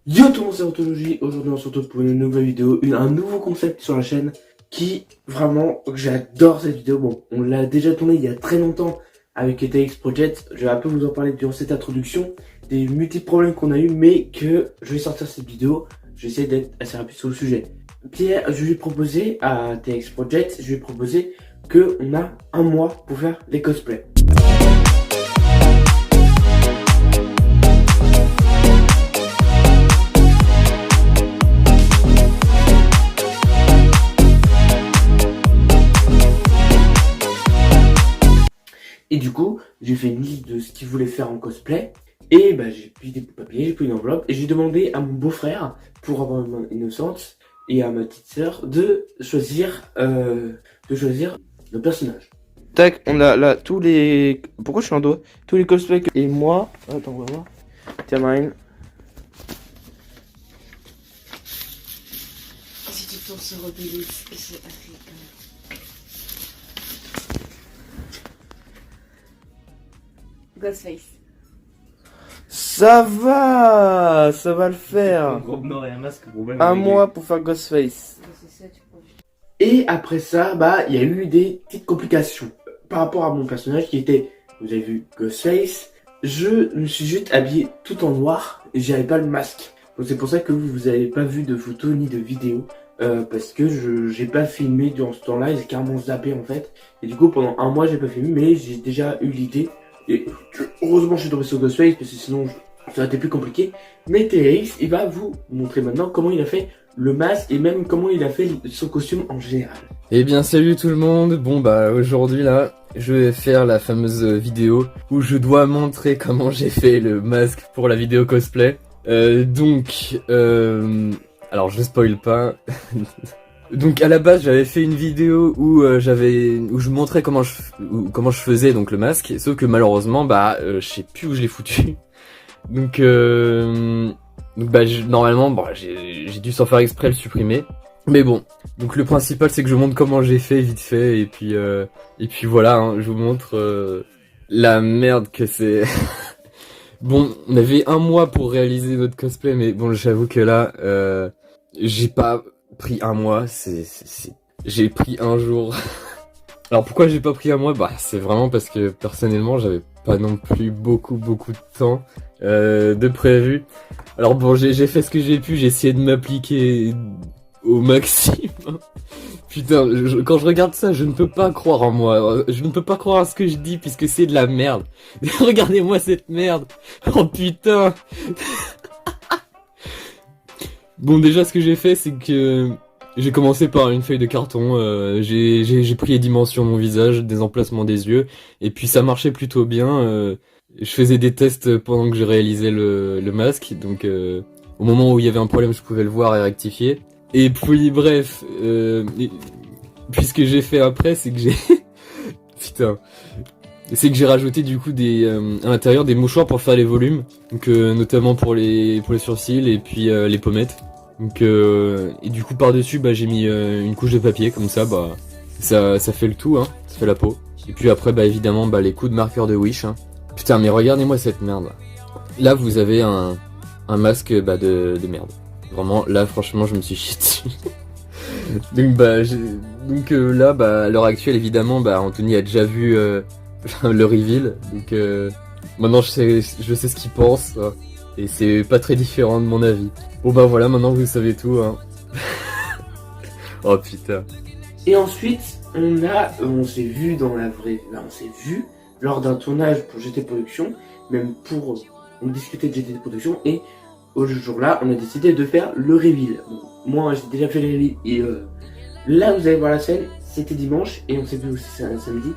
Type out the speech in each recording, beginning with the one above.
Yo tout le monde, c'est Autologie. Aujourd'hui on se retrouve pour une nouvelle vidéo, un nouveau concept sur la chaîne qui, vraiment, j'adore cette vidéo. Bon, on l'a déjà tourné il y a très longtemps avec ETX Project. Je vais un peu vous en parler durant cette introduction, des multiples problèmes qu'on a eu, mais que je vais sortir cette vidéo. Je vais essayer d'être assez rapide sur le sujet. Pierre, je lui ai proposé à TX Project, je lui ai proposé qu'on a un mois pour faire les cosplays. Et du coup, j'ai fait une liste de ce qu'il voulait faire en cosplay. Et bah, j'ai pris des papiers, j'ai pris une enveloppe. Et j'ai demandé à mon beau-frère, pour avoir une main innocente, et à ma petite sœur, de choisir le personnage. Tac, on a là tous les... Pourquoi je suis en dos? Tous les cosplays que... Et moi... Attends, on va voir. Tiens, Marine. Si tu tournes sur Obélix, c'est africain. Ghostface. Ça va le faire. Un mois mois pour faire Ghostface. Et après ça, bah, il y a eu des petites complications par rapport à mon personnage qui était, vous avez vu, Ghostface. Je me suis juste habillé tout en noir et j'avais pas le masque. Donc c'est pour ça que vous avez pas vu de photos ni de vidéos. Parce que j'ai pas filmé durant ce temps-là, j'ai carrément zappé en fait. Et du coup pendant un mois j'ai pas filmé, mais j'ai déjà eu l'idée. Et heureusement je suis tombé sur Ghostface parce que sinon ça aurait été plus compliqué. Mais TX, il va vous montrer maintenant comment il a fait le masque et même comment il a fait son costume en général. Eh bien salut tout le monde, bon bah aujourd'hui là je vais faire la fameuse vidéo où je dois montrer comment j'ai fait le masque pour la vidéo cosplay. Alors je spoil pas. Donc à la base j'avais fait une vidéo où je montrais comment je faisais donc le masque, sauf que malheureusement bah je sais plus où je l'ai foutu. Donc normalement bon, j'ai dû sans faire exprès le supprimer. Mais bon, donc le principal c'est que je montre comment j'ai fait vite fait et puis voilà, hein, je vous montre la merde que c'est. Bon, on avait un mois pour réaliser notre cosplay, mais bon j'avoue que là j'ai pas pris un mois, j'ai pris un jour. Alors pourquoi j'ai pas pris un mois? Bah c'est vraiment parce que personnellement j'avais pas non plus beaucoup de temps de prévu. Alors bon j'ai fait ce que j'ai pu, j'ai essayé de m'appliquer au maximum. Putain, quand je regarde ça, je ne peux pas croire en moi. Je ne peux pas croire à ce que je dis puisque c'est de la merde. Regardez-moi cette merde. Oh putain. Bon déjà ce que j'ai fait c'est que j'ai commencé par une feuille de carton, j'ai pris les dimensions de mon visage, des emplacements des yeux, et puis ça marchait plutôt bien. Je faisais des tests pendant que je réalisais le masque, donc au moment où il y avait un problème je pouvais le voir et rectifier. Et puis bref, puis ce que j'ai fait après c'est que j'ai... Putain... C'est que j'ai rajouté du coup à l'intérieur des mouchoirs pour faire les volumes, donc notamment pour les sourcils et puis les pommettes. Donc et du coup par dessus bah j'ai mis une couche de papier comme ça bah ça fait le tout hein, ça fait la peau. Et puis après bah évidemment bah les coups de marqueur de Wish hein. Putain mais regardez-moi cette merde. Là vous avez un masque bah de merde. Vraiment là franchement je me suis chié dessus. Donc là bah à l'heure actuelle évidemment bah Anthony a déjà vu le reveal, donc maintenant je sais ce qu'il pense et c'est pas très différent de mon avis. Bon bah voilà, maintenant vous savez tout hein. Oh putain. Et ensuite on s'est vu dans la vraie, on s'est vu lors d'un tournage pour GT Production, même on discutait de GT Production et au jour-là on a décidé de faire le reveal. Bon, moi j'ai déjà fait le reveal et là vous allez voir la scène, c'était dimanche et on s'est vu aussi samedi.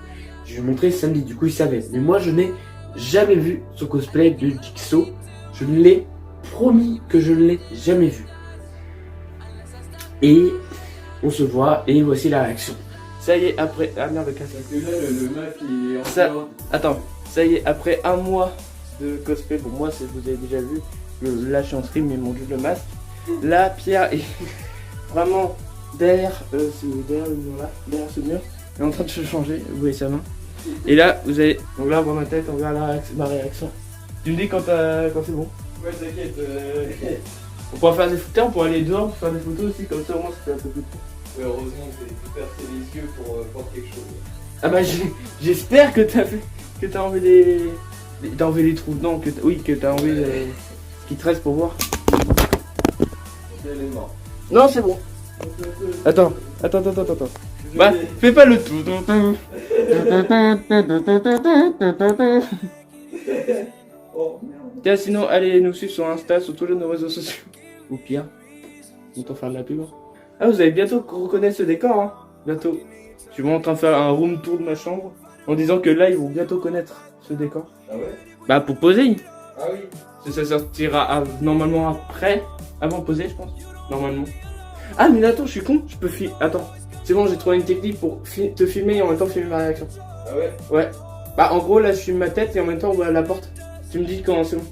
Je lui ai montré samedi, du coup il savait. Mais moi je n'ai jamais vu son cosplay de Jigsaw. Je me l'ai promis que je ne l'ai jamais vu. Et on se voit et voici la réaction. Ça y est, après... Ah merde, casse. Parce que là le masque il est en ça... Attends, ça y est, après un mois de cosplay, pour moi vous avez déjà vu, là je suis en stream mais mon dieu le masque. Là Pierre est vraiment derrière ce mur. Il est en train de se changer, vous voyez sa main. Et là, vous avez... Donc là, on voit ma tête, on voit ma réaction. Tu me dis quand c'est bon? Ouais, t'inquiète. On pourra faire des photos, on pourra aller dehors pour faire des photos aussi, comme ça au moins ça fait un peu plus cool. Ouais, heureusement que t'as percé les yeux pour voir quelque chose. Ah bah j'espère que t'as fait, que t'as enlevé t'as enlevé les trous, non, que t'as enlevé ce qui te reste pour voir. Elle est morte. Non, c'est bon. Attends. Bah, fais pas le tout. Oh merde. Tiens, sinon, allez nous suivre sur Insta, sur tous nos réseaux sociaux. Ou pire, autant faire de la pub. Ah, vous allez bientôt reconnaître ce décor, hein. Bientôt. Je suis vraiment en train de faire un room tour de ma chambre en disant que là, ils vont bientôt connaître ce décor. Ah ouais? Bah, pour poser. Ah oui. Ça sortira normalement après. Avant poser, je pense. Normalement. Ah, mais attends, je suis con. Je peux filmer. Attends. C'est bon, j'ai trouvé une technique pour te filmer et en même temps filmer ma réaction. Ah ouais? Ouais. Bah, en gros, là, je filme ma tête et en même temps, on voit la porte. Tu me dis quand c'est bon.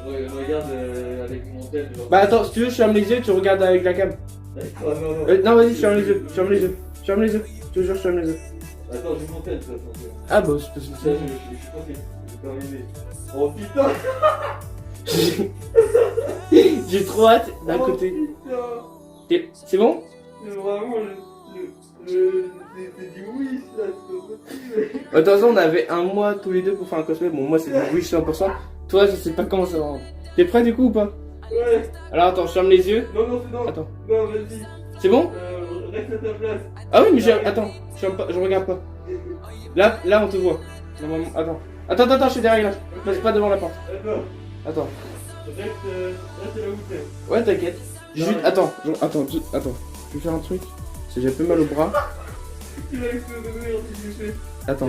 Regarde avec mon tel. Genre. Bah, attends, si tu veux, je ferme les yeux, tu regardes avec la cam. D'accord, non. Non, vas-y, ferme les yeux. Ferme les yeux. Ferme les yeux. Je te jure, je ferme les yeux. Attends, j'ai mon tel, ça. Ah, bah, c'est parce Ça, que je suis pas fait. J'ai terminé. Oh putain! j'ai trop hâte d'un côté. Putain! C'est bon? C'est vraiment c'est du wish là, c'est pas possible. De toute façon, on avait un mois tous les deux pour faire un cosplay. Bon, moi, c'est du wish 100%. Toi, je sais pas comment ça va. T'es prêt du coup ou pas? Ouais. Alors, attends, je ferme les yeux. Non, c'est non. Attends. Non, vas-y. C'est bon? Reste à ta place. Ah oui, mais attends, je regarde pas. Là, on te voit. Normalement, attends, je suis derrière là. Passe pas devant la porte. Attends. Reste là où t'es. Ouais, t'inquiète. Juste, attends. Je vais faire un truc. Parce que j'ai un peu mal au bras. Tu vas exploser de rire si tu fais. Attends.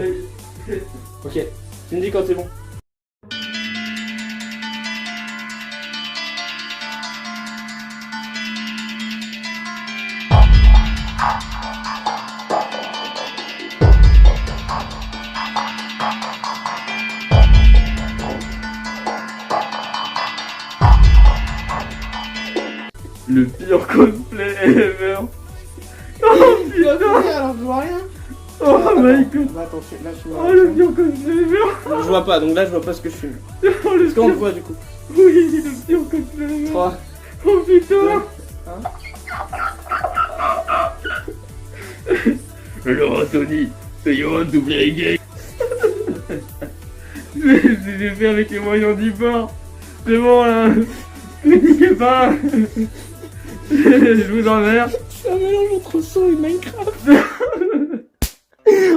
Ok. Tu me dis quand c'est bon. Le pire cosplay ever. Oh putain. Alors, je vois rien. Oh my god. Bah, attends, là, je vois. Oh le pire cosplay ever. Je vois pas, donc là, je vois pas ce que je filme. Oh le Est-ce qu'on pire. te voit du coup? Oui, le pire cosplay ever. 3. Oh putain. Alors Anthony, c'est Johan doublé gay. J'ai fait avec les moyens du bord. C'est bon là. N'niquez pas. Je vous emmerde. C'est un mélange entre son et Minecraft.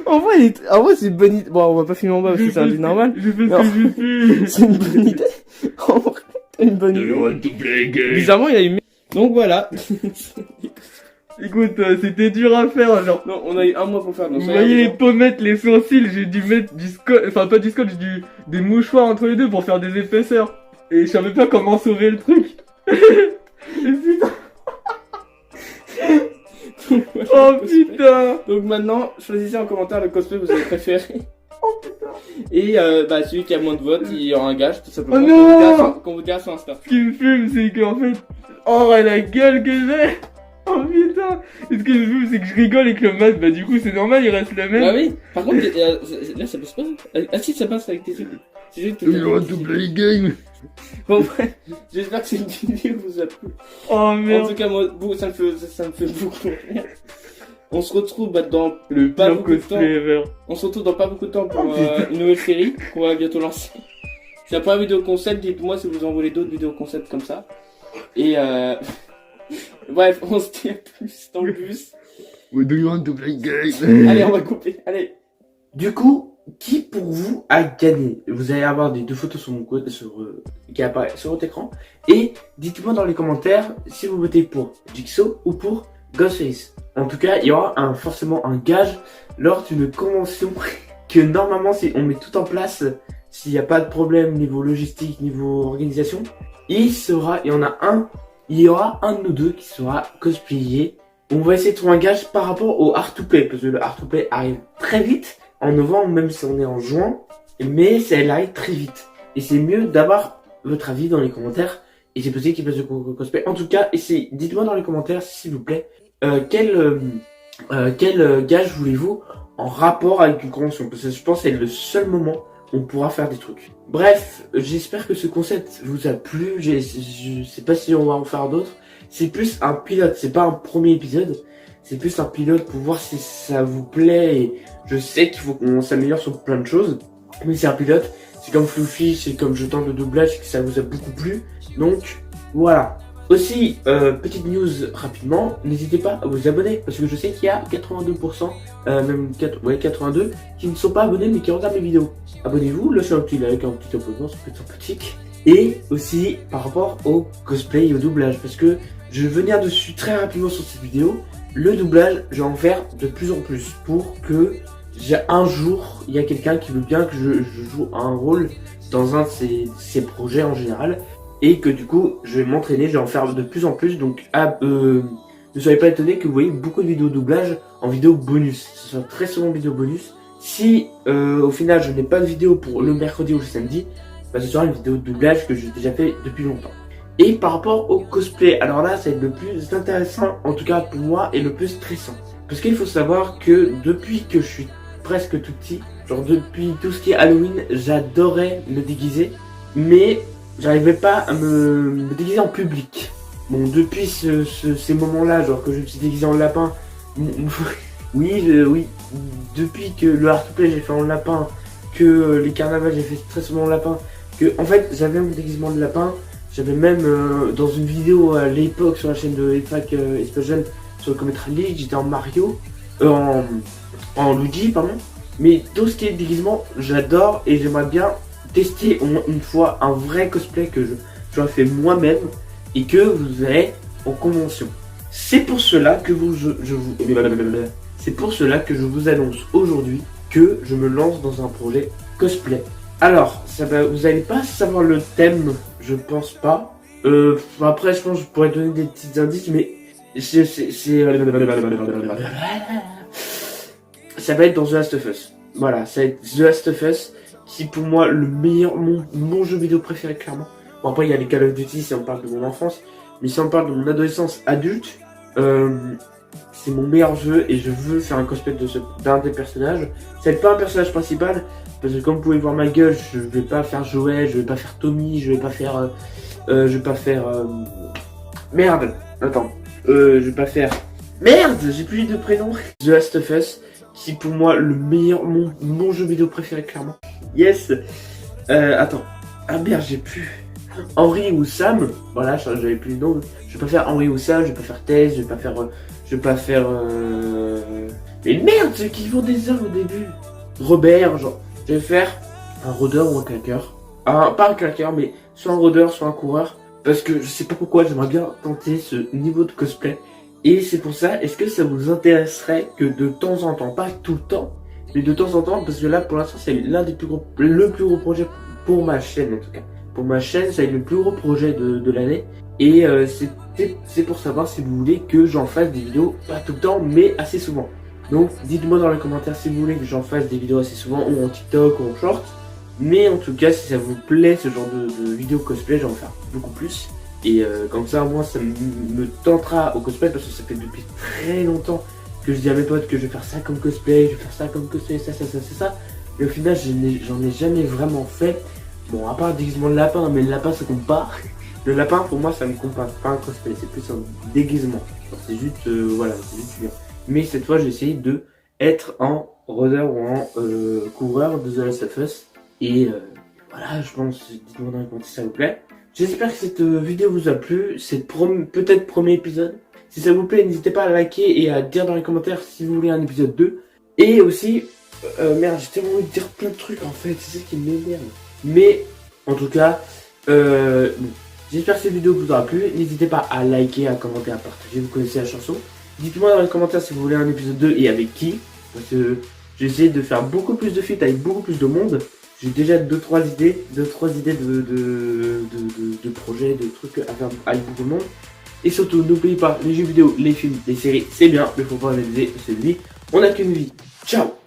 en vrai, c'est une bonne idée. Bon, on va pas filmer en bas parce que c'est un truc normal. Je fais ce Non. que je suis. C'est une bonne idée. En vrai, c'est une bonne idée. Johan doublé gay. Bizarrement, il a eu. Donc voilà. Écoute, c'était dur à faire, genre. Non, on a eu un mois pour faire. Vous voyez les pommettes, les sourcils, j'ai dû mettre du scotch, enfin pas du scotch, des mouchoirs entre les deux pour faire des épaisseurs. Et je savais pas comment sauver le truc. Et putain. Oh putain. Donc maintenant, choisissez en commentaire le cosplay que vous avez préféré. Oh putain. Et bah celui qui a moins de votes, il aura un gage tout simplement. Oh non. Qu'on vous dira sur Insta. Ce qui me fume, c'est qu'en fait, oh la gueule que j'ai. Oh putain. Et ce qui me fume, c'est que je rigole et que le masque, bah du coup c'est normal, il reste le même. Bah oui. Par contre, là ça passe pas. Ah si, ça passe avec tes yeux. Tes yeux, doublé game. Bon bref, j'espère que cette vidéo vous a plu. Oh En merde. tout cas, moi, ça me fait beaucoup rire. On se retrouve dans le pas Pire beaucoup de temps. cosplay ever. On se retrouve dans pas beaucoup de temps pour une nouvelle série qu'on va bientôt lancer. C'est la première vidéo concept. Dites-moi si vous en voulez d'autres vidéos concept comme ça. Et bref, on se dit à plus dans le bus. We do you want to play game? Allez, on va couper. Allez. Du coup, qui pour vous a gagné? Vous allez avoir des deux photos sur mon code qui apparaissent sur votre écran. Et dites-moi dans les commentaires si vous votez pour Jigsaw ou pour Ghostface. En tout cas, il y aura forcément un gage lors d'une convention que normalement, si on met tout en place, s'il n'y a pas de problème niveau logistique, niveau organisation, il y aura un de nous deux qui sera cosplayé. On va essayer de trouver un gage par rapport au Art to Play, parce que le Art to Play arrive très vite, en novembre, même si on est en juin, mais ça arrive très vite. Et c'est mieux d'avoir votre avis dans les commentaires, et c'est possible qu'il passe de cosplay. En tout cas, dites-moi dans les commentaires, s'il vous plaît, quel gage voulez-vous en rapport avec une convention? Parce que je pense que c'est le seul moment on pourra faire des trucs. Bref, j'espère que ce concept vous a plu. Je sais pas si on va en faire d'autres. C'est plus un pilote, c'est pas un premier épisode. C'est plus un pilote pour voir si ça vous plaît. Et je sais qu'il faut qu'on s'améliore sur plein de choses. Mais c'est un pilote. C'est comme Fluffy, c'est comme je tente le doublage, que ça vous a beaucoup plu. Donc, voilà. Aussi, petite news rapidement, n'hésitez pas à vous abonner, parce que je sais qu'il y a 82%, même 82, qui ne sont pas abonnés mais qui regardent mes vidéos. Abonnez-vous, lâchez un petit like, un petit abonnement, c'est plutôt sympathique. Et aussi, par rapport au cosplay et au doublage, parce que je vais venir dessus très rapidement sur cette vidéo, le doublage, je vais en faire de plus en plus, pour que un jour, il y a quelqu'un qui veut bien que je joue un rôle dans un de ses projets en général. Et que du coup, je vais m'entraîner, je vais en faire de plus en plus. Donc, ne soyez pas étonnés que vous voyez beaucoup de vidéos doublage en vidéo bonus. Ce sera très souvent vidéo bonus. Si au final, je n'ai pas de vidéo pour le mercredi ou le samedi, bah, ce sera une vidéo de doublage que j'ai déjà fait depuis longtemps. Et par rapport au cosplay, alors là, ça va être le plus intéressant, en tout cas pour moi, et le plus stressant. Parce qu'il faut savoir que depuis que je suis presque tout petit, genre depuis tout ce qui est Halloween, j'adorais me déguiser. Mais j'arrivais pas à me déguiser en public. Bon, depuis ces moments-là, genre que je me suis déguisé en lapin, oui, depuis que le art to play j'ai fait en lapin, que les carnavals j'ai fait très souvent en lapin, que en fait j'avais mon déguisement de lapin, j'avais même dans une vidéo à l'époque sur la chaîne de EFAC Espace Jeune sur le Cométral League, j'étais en Mario, en Luigi, pardon. Mais tout ce qui est déguisement, j'adore et j'aimerais bien tester au moins une fois un vrai cosplay que j'aurais fait moi-même et que vous verrez en convention. C'est pour cela que c'est pour cela que je vous annonce aujourd'hui que je me lance dans un projet cosplay. Alors, vous n'allez pas savoir le thème, je pense pas. Après, je pense que je pourrais donner des petits indices, mais ça va être dans The Last of Us. Voilà, ça va être The Last of Us. C'est pour moi le meilleur, mon jeu vidéo préféré clairement. Bon après il y a les Call of Duty si on parle de mon enfance, mais si on parle de mon adolescence adulte, c'est mon meilleur jeu et je veux faire un cosplay d'un des personnages. Ça va être pas un personnage principal, parce que comme vous pouvez voir ma gueule, je vais pas faire Joël, je vais pas faire Tommy, je vais pas faire... Merde, attends, je vais pas faire... Merde, j'ai plus de prénom. The Last of Us, c'est pour moi le meilleur, mon jeu vidéo préféré clairement. Yes. Attends. Ah merde, j'ai plus. Henry ou Sam. Voilà, j'avais plus le nom. Je vais pas faire Henry ou Sam, je vais pas faire Tess, je vais pas faire. Mais merde, ceux qui font des armes au début. Robert, genre. Je vais faire un rôdeur ou un claqueur. Pas un claqueur, mais soit un rôdeur, soit un coureur. Parce que je sais pas pourquoi, j'aimerais bien tenter ce niveau de cosplay. Et c'est pour ça, est-ce que ça vous intéresserait que de temps en temps, pas tout le temps, mais de temps en temps, parce que là pour l'instant c'est le plus gros projet pour ma chaîne en tout cas. Pour ma chaîne, c'est le plus gros projet de l'année. Et c'est pour savoir si vous voulez que j'en fasse des vidéos, pas tout le temps, mais assez souvent. Donc dites-moi dans les commentaires si vous voulez que j'en fasse des vidéos assez souvent, ou en TikTok, ou en short. Mais en tout cas, si ça vous plaît ce genre de vidéo cosplay, j'en vais faire beaucoup plus. Et comme ça, moi, ça me tentera au cosplay, parce que ça fait depuis très longtemps que je dis à mes potes que je vais faire ça comme cosplay, je vais faire ça comme cosplay, ça. Et au final, j'en ai jamais vraiment fait. Bon, à part le déguisement de lapin, mais le lapin, ça compte pas. Le lapin, pour moi, ça me compte pas un cosplay, c'est plus un déguisement. C'est juste, voilà, c'est juste bien. Mais cette fois, j'ai essayé de être en rôdeur ou en coureur de The Last of Us. Et voilà, je pense, dites-moi dans les commentaires si ça vous plaît. J'espère que cette vidéo vous a plu, c'est peut-être premier épisode. Si ça vous plaît, n'hésitez pas à liker et à dire dans les commentaires si vous voulez un épisode 2. Et aussi, merde, j'ai tellement envie de dire plein de trucs en fait, c'est ça qui m'énerve. Mais, en tout cas, j'espère que cette vidéo vous aura plu. N'hésitez pas à liker, à commenter, à partager, vous connaissez la chanson. Dites-moi dans les commentaires si vous voulez un épisode 2 et avec qui. Parce que j'ai essayé de faire beaucoup plus de feats avec beaucoup plus de monde. J'ai déjà 2-3 idées de projets, de trucs à faire avec beaucoup de monde. Et surtout, n'oubliez pas, les jeux vidéo, les films, les séries, c'est bien, mais faut pas analyser, c'est lui. On n'a qu'une vie. Ciao!